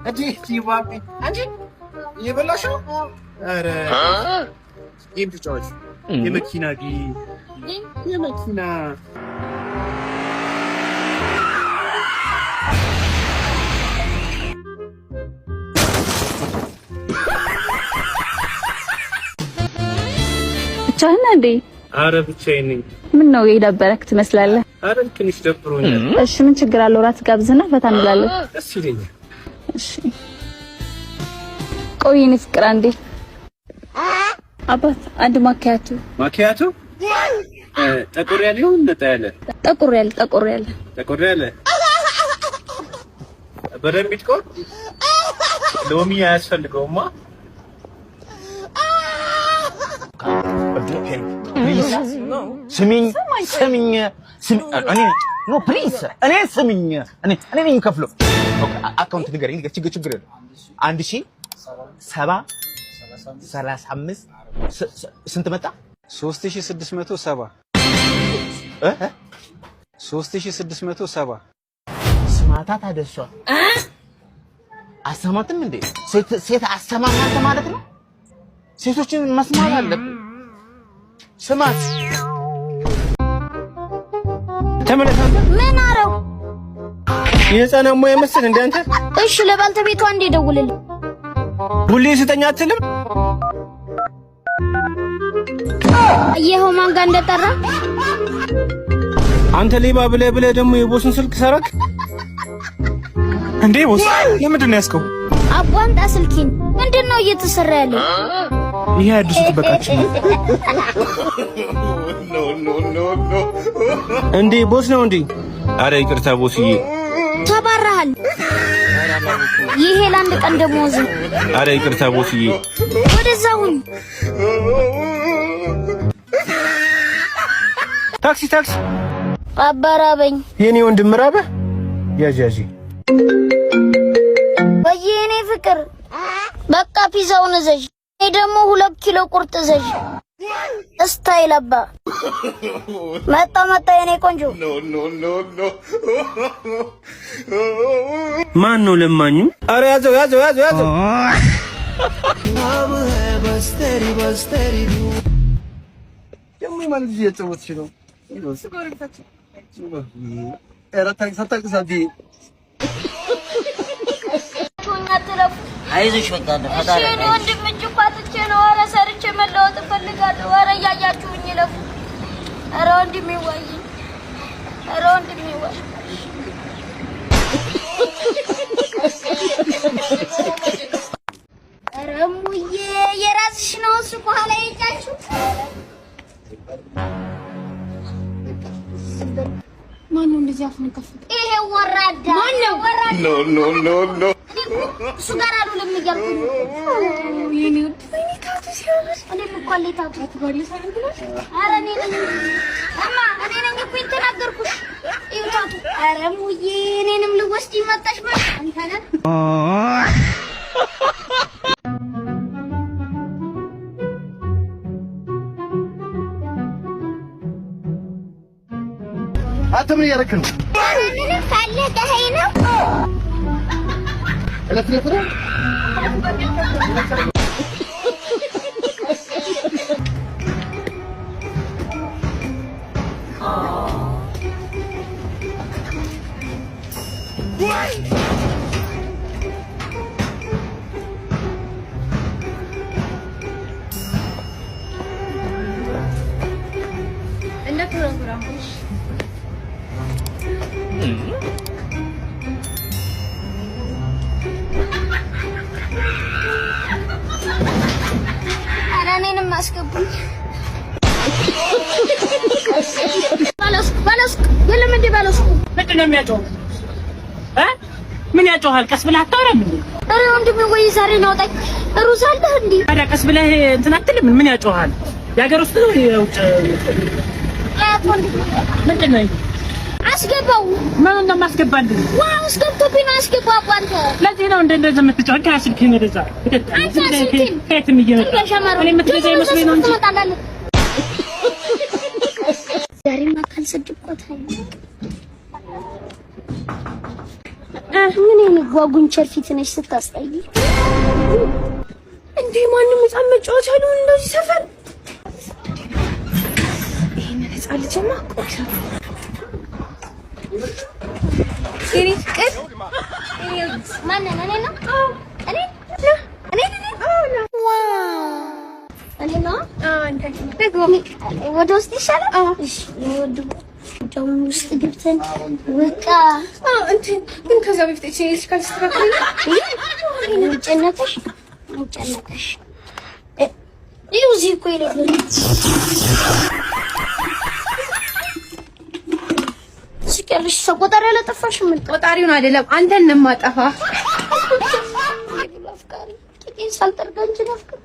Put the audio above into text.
እንዴ ሲዋቢ አንቺ እየበላሽ ነው? ኧረ ጌም ተጫዋች የመኪና ብቻህን እንዴ? ኧረ ብቻዬን ነኝ። ምን ነው የደበረክ ትመስላለህ? ኧረ ትንሽ ደብሮኛል። እሺ ምን ችግር አለው? እራት ጋብዝና ፈታ እንላለን። ደስ ይለኛል። እሺ ቆይ የኔ ፍቅር አንዴ። አባት አንድ ማኪያቶ ጠቆር ያለ ይሁን ነጣ ያለ? ጠቆር ያለ በደንብ ይጥቆር። ሎሚ አያስፈልገውማ። ስሚኝ ኖ ፕሊዝ እኔ ስሚኝ እኔ ነኝ ከፍሎ አካውንት ንገረኝ። ችግር የለም 1070 ስንት መጣ? 3670 ስማታ ታደሷ አሰማትም እንዴ? ሴት አሰማማት ማለት ነው። ሴቶችን መስማት አለብን። ስማት ተመለሳለ። ምን አረው? የህፃን ሙያ መሰል እንደ አንተ። እሺ ለባልተቤቷ እንዴ ደውልልኝ። ሁሌ ስተኛ አትልም? አየኸው ማን ጋር እንደጠራ? አንተ ሌባ ብለህ ደግሞ የቦስን ስልክ ሰረክ እንዴ? ቦስ ለምንድን ነው ያስከው? አቧንጣ ስልኬን ምንድነው እየተሰራ ያለው? ይሄ አዲሱ ጥበቃችን ነው። እንዴ ቦስ ነው እንዴ? አረ ይቅርታ ቦስዬ። ተባረሃል። ይሄ ለአንድ ቀን ደሞዝ። አረ ይቅርታ ቦስዬ። ወደዛውን ታክሲ አባራበኝ። የኔ ወንድም ራበ ያጃጂ በየኔ ፍቅር በቃ ፒዛውን እዘዥ። እኔ ደግሞ 2 ኪሎ ቁርጥ እዘዥ። ስታይል አባ መጣ የኔ ቆንጆ። ማን ነው ለማኙ? አረ ያዘው ደግሞ ማለት እየጨወትሽ ነው። አይዞሽ በቃ ፈጣሪ እሺ ወንድም እጅ ቋጥቼ ነው። ኧረ ሰርቼ መለወጥ እፈልጋለሁ። ኧረ እያያችሁኝ ለፉ። ኧረ ወንድሜ ወይ ኧረ ሙዬ የራስሽ ነው እሱ በኋላ ይጫችሁ። ማነው እንደዚህ አፉን ከፈተ? ይሄ ወራዳ ማነው? ኖ እሱ ጋር አሉ ለሚገርም የኔ ወይኔ ታቱ ሲያምር። እኔ ምቆሌ ታቱ ትባለሳል ብለሽ? ኧረ እኔ ነኝ እኮ የተናገርኩሽ። ይኸው ታቱ። ኧረ ሙዬ እኔንም ልወስድ መጣሽ ማለት አንተ ነህ። አንተ ምን እያደረክ ነው? ምንም ፈልገኸኝ ነው? እለት እንደ ፕሮግራም ኧረ እኔንም አስገቡኝ። ባለሱቅ የለም እንደ ባለሱቅ ምንድን ነው የሚያጮህ? ምን ያጮሃል? ቀስ ብለህ አታወራም እንዴ? ኧረ ወንድሜ ወይ ዛሬ ነው አውጣኝ። ሩዝ አለህ እንዴ? ታዲያ ቀስ ብለህ እንትን አትልም? ምን ያጮሃል? የሀገር ውስጥ ነው የውጭ? ምንድን ነው አስገባው። ምን ነው የማስገባልህ? ዋው አስገብቶብኝ ነው። አስገባው አንተ። ለዚህ ነው እንደዚህ የምትጮህ? ከስልክህን ወደዛ ከየትም እየመጣህ እኔ የምትገዛ ይመስለኝ ነው እንጂ ዛሬማ ካልሰድቆታል ምን የሚጓጉንቸር ፊት ነሽ ስታስጠይ። እንዴ ማንም ህፃን መጫወቻ ነው እንደዚህ ሰፈር? ይሄንን ህፃን ልጅማ ቆይታ ሲሪስ ቀስ ማን ነው? እኔ ነው ወደ ውስጥ ይሻላል። እሺ ወደ ውስጥ ገብተን በቃ እንትን ግን ከዛ በፊት እቺ ልጅ ካልስተካከለ ጨነቀሽ እዚህ እኮ ይለኝ ሲቀርሽ ተቆጣሪ ያለጠፋሽ ምን ቆጣሪውን አይደለም አንተን ነው የማጠፋ። አፍቃሪ ቂጤን ሳልጠርጋ እንጂ አፍቃሪ